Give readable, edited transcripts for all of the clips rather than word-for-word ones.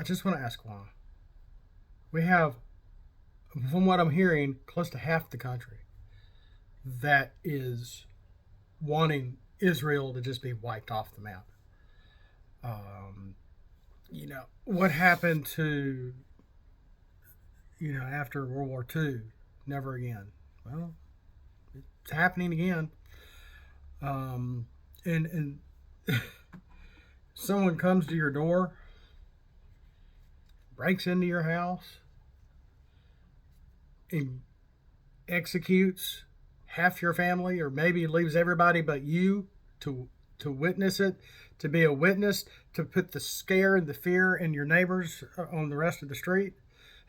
I just want to ask why. We have, from what I'm hearing, close to half the country that is wanting Israel to just be wiped off the map. Um, what happened to, after World War II? Never again. Well, it's happening again. Um, and someone comes to your door, breaks into your house, and executes half your family, or maybe leaves everybody but you to witness it, to be a witness, to put the scare and the fear in your neighbors on the rest of the street,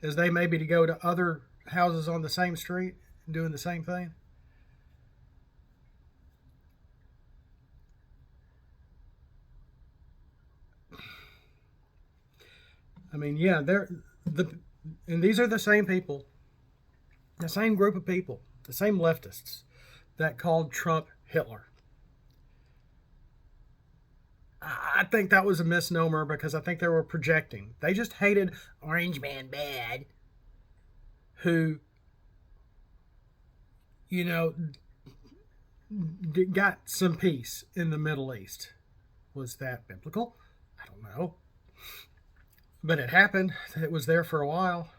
as they maybe to go to other houses on the same street doing the same thing. I mean, yeah, and these are the same people, the same group of people, the same leftists that called Trump Hitler. I think that was a misnomer because I think they were projecting. They just hated Orange Man bad, who, you know, got some peace in the Middle East. Was that biblical? I don't know. But it happened. It was there for a while.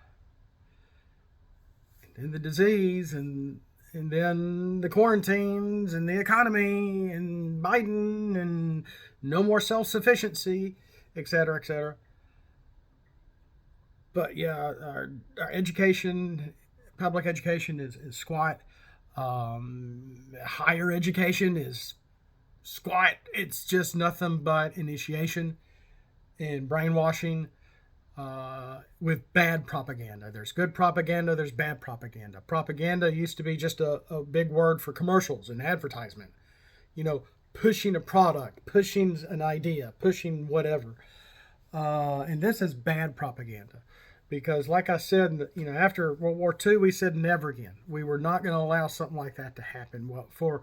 And then the disease, and then the quarantines, and the economy, and Biden, and no more self-sufficiency, et cetera, et cetera. But yeah, our education, public education is squat. Higher education is squat. It's just nothing but initiation and brainwashing with bad propaganda. There's good propaganda, there's bad propaganda. Propaganda used to be just a big word for commercials and advertisement. Pushing a product, pushing an idea, pushing whatever. And this is bad propaganda. Because, like I said, after World War II, we said never again. We were not going to allow something like that to happen. For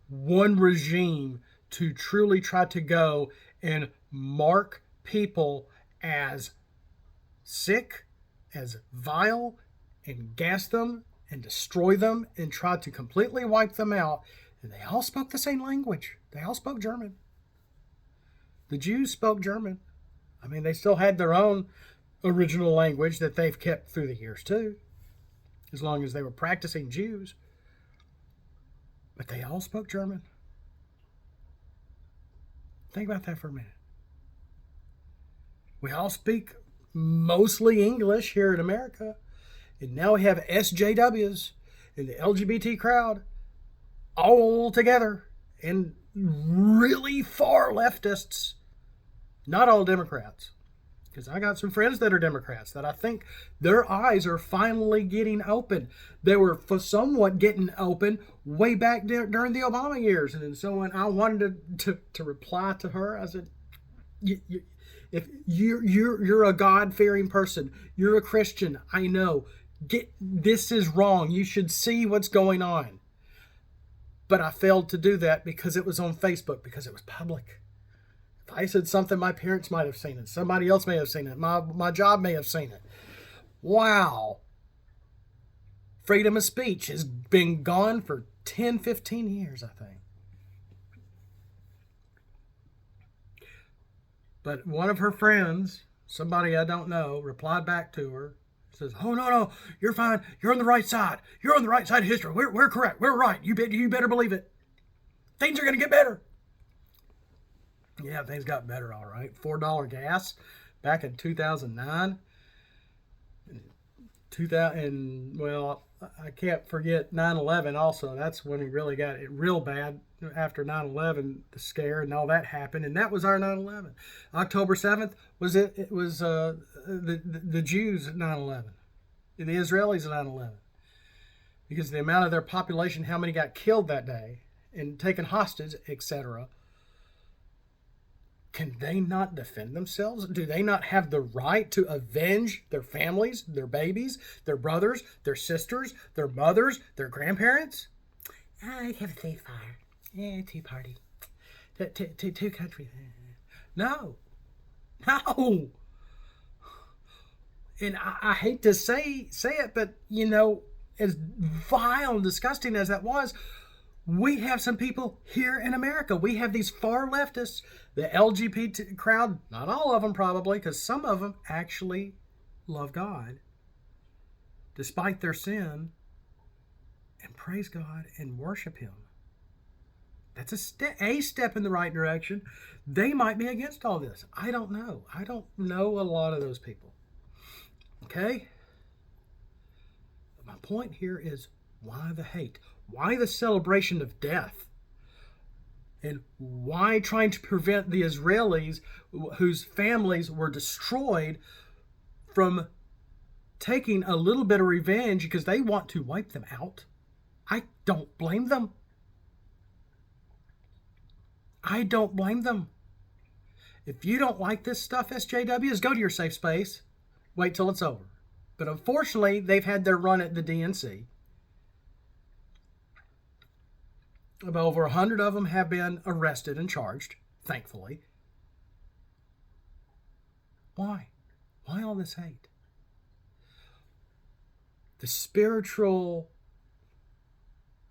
one regime to truly try to go and mark people as sick, as vile, and gas them and destroy them and try to completely wipe them out. And they all spoke the same language. They all spoke German. The Jews spoke German. I mean, they still had their own original language that they've kept through the years too, as long as they were practicing Jews. But they all spoke German. Think about that for a minute. We all speak mostly English here in America, and now we have SJWs and the LGBT crowd all together, and really far leftists. Not all Democrats, because I got some friends that are Democrats that I think their eyes are finally getting open. They were somewhat getting open way back during the Obama years. And then I wanted to reply to her. I said, if you're a God-fearing person, you're a Christian, I know. This is wrong. You should see what's going on. But I failed to do that because it was on Facebook, because it was public. If I said something, my parents might have seen it. Somebody else may have seen it. My job may have seen it. Wow. Freedom of speech has been gone for 10, 15 years, I think. But one of her friends, somebody I don't know, replied back to her, says, "Oh, no, you're fine. You're on the right side. You're on the right side of history. We're correct. We're right. You better believe it. Things are going to get better." Yeah, things got better, all right. $4 gas back in 2009. I can't forget 9/11 also. That's when we really got it real bad. After 9/11, the scare and all that happened, and that was our 9/11. October 7th was it was the Jews at 9/11, the Israelis at 9/11, because the amount of their population, how many got killed that day and taken hostage, etc. Can they not defend themselves? Do they not have the right to avenge their families, their babies, their brothers, their sisters, their mothers, their grandparents? I have a ceasefire. Tea party. Two countries. No. And I hate to say it, but as vile and disgusting as that was, we have some people here in America. We have these far leftists, the LGBT crowd, not all of them probably, because some of them actually love God despite their sin and praise God and worship Him. That's a step in the right direction. They might be against all this. I don't know. I don't know a lot of those people. Okay? But my point here is, why the hate? Why the celebration of death? And why trying to prevent the Israelis whose families were destroyed from taking a little bit of revenge because they want to wipe them out? I don't blame them. I don't blame them. If you don't like this stuff, SJWs, go to your safe space. Wait till it's over. But unfortunately, they've had their run at the DNC. About over 100 of them have been arrested and charged, thankfully. Why? Why all this hate? The spiritual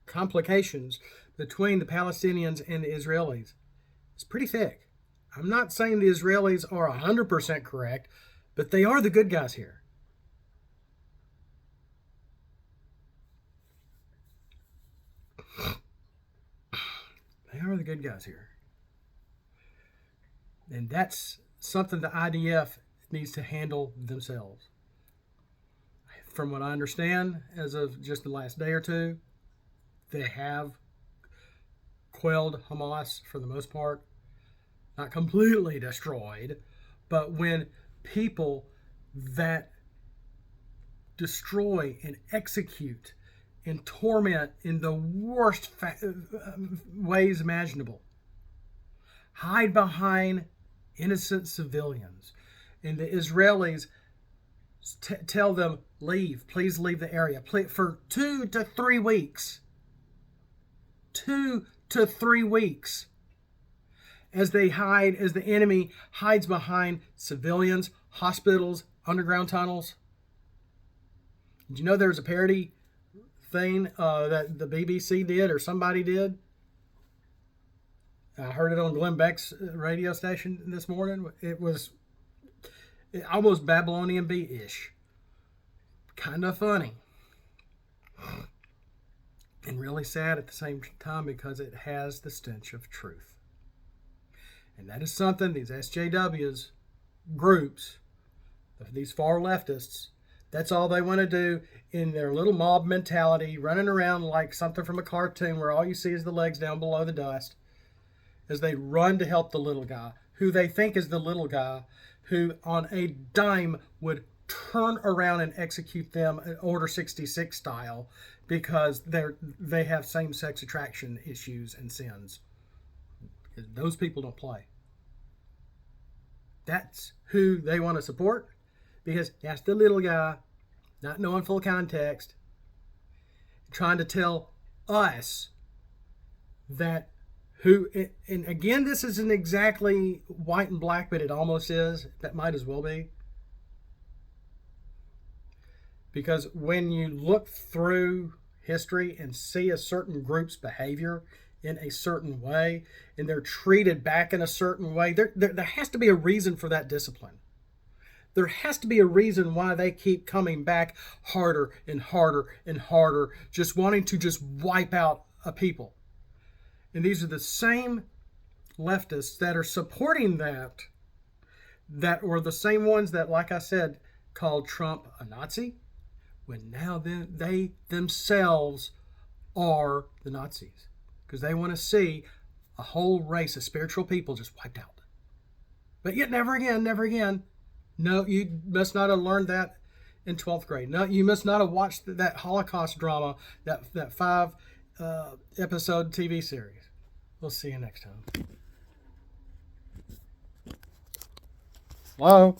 complications between the Palestinians and the Israelis is pretty thick. I'm not saying the Israelis are 100% correct, but they are the good guys here. They are the good guys here. And that's something the IDF needs to handle themselves. From what I understand, as of just the last day or two, they have quelled Hamas for the most part. Not completely destroyed, but when people that destroy and execute and torment in the worst ways imaginable, hide behind innocent civilians, and the Israelis tell them, leave, please leave the area, for 2 to 3 weeks. 2 to 3 weeks. As the enemy hides behind civilians, hospitals, underground tunnels. Did you know there was a parody thing that the BBC did or somebody did? I heard it on Glenn Beck's radio station this morning. It was almost Babylonian Bee-ish. Kind of funny. And really sad at the same time because it has the stench of truth. And that is something these SJWs groups, these far leftists, that's all they want to do in their little mob mentality, running around like something from a cartoon where all you see is the legs down below the dust, as they run to help the little guy, who they think is the little guy, who on a dime would turn around and execute them Order 66 style because they have same-sex attraction issues and sins. Those people don't play. That's who they want to support, because that's the little guy, not knowing full context, trying to tell us that and again, this isn't exactly white and black, but it almost is. That might as well be. Because when you look through history and see a certain group's behavior in a certain way, and they're treated back in a certain way, there has to be a reason for that discipline. There has to be a reason why they keep coming back harder and harder and harder, just wanting to just wipe out a people. And these are the same leftists that are supporting that were the same ones that, like I said, called Trump a Nazi, when now they themselves are the Nazis. Because they want to see a whole race of spiritual people just wiped out. But yet never again, never again. No, you must not have learned that in 12th grade. No, you must not have watched that Holocaust drama, that 5 episode TV series. We'll see you next time. Hello?